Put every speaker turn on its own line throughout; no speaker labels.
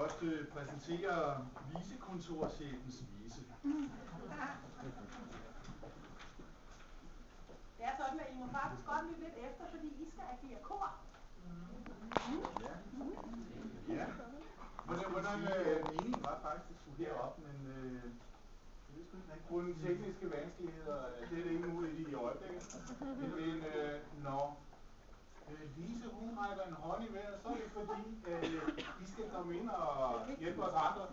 godt præsentere vicekontorchefens vice.
Det er sådan, at I må faktisk godt lytte lidt efter, fordi I skal agere kor.
Ja. Hvordan meningen var faktisk, at skulle herop, men grund tekniske vanskeligheder, det er det ikke muligt i øjeblikket. Men når Lise hun rækker en hånd i vejret, så er det fordi, I skal komme ind og hjælpe os andre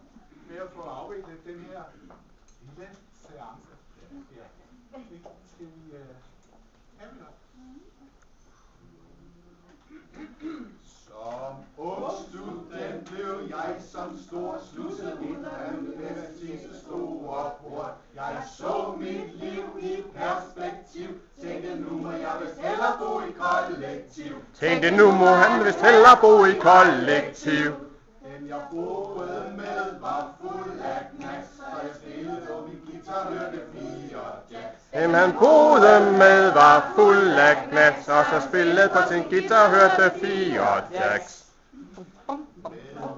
med at få afviklet den her lille seance. Ja. Det skal vi have med. Som ung student blev jeg som stor slusset ind af universitetets store port. Jeg så mit liv i perspektiv. Tænkte nu må jeg vist hellere bo i kollektiv.
Tænkte nu må han vist hellere bo i kollektiv.
Den jeg boede med var fuld af knas, og jeg spillede på min guitar, hørte fire jazz.
Dem han boede med var fuld af knas, og så spillede på sin guitar og hørte fire jazz.
Med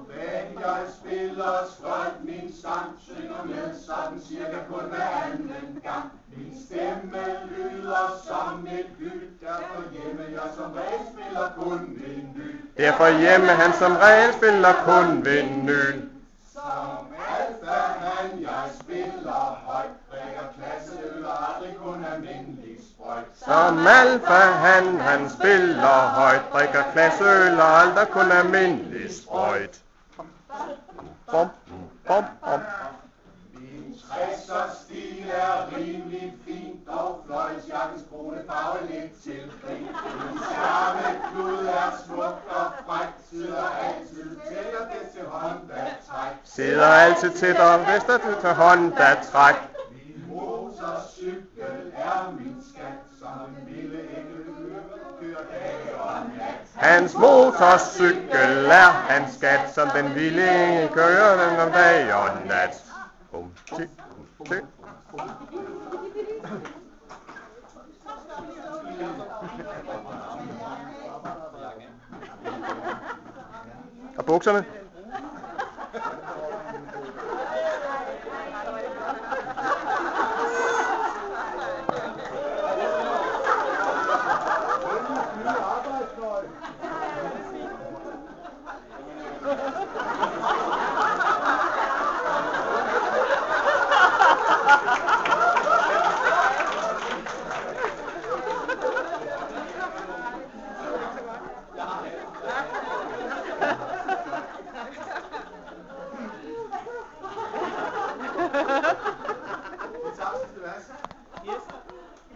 band jeg spiller stolt min sang, synger med sådan cirka kun hver anden gang. Min stemme lyder som et hyld, derfor hjemme jeg som regel spiller kun vinyl.
Derfor hjemme han som regel spiller kun vinyl.
Som alfa han jeg spiller højt, drikker klasseøl og aldrig kun almindelig sprøjt.
Som alfa han spiller højt, drikker klasseøl og aldrig kun almindelig sprøjt. Bom, bom, bom.
Min 60'er stil er rimelig fin, dog fløjlsjakkens kronefarve lidt til grin. Min charmeklud er smuk og fræk, sidder altid tæt og det til håndbatræk.
Sidder altid tæt og vester det til håndbatræk.
Min motorcykel er min skat, som en lille enkel kører dag og nat.
Hans motorcykel er hans skat, som den vilde engel kører den om dag og nat. Bum, tik, tik. Og bukserne?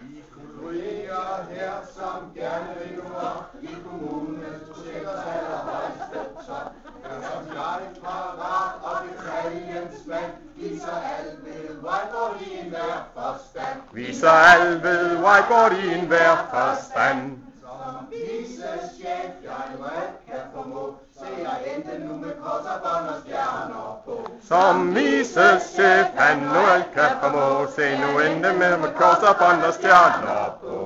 I kolleger her, som gerne vil nu op i kommunens projekters allerhøjeste top. Er som jeg parat og detaljens mand, viser alt ved whiteboard i enhver forstand.
Viser alt ved whiteboard i enhver forstand.
Som vicechef jeg ret kan formå, se jeg endte nu med kors og bånd og stjerner på.
Som vicechef han nu alt kan formå, se nu endte med kors og bånd og stjerner på.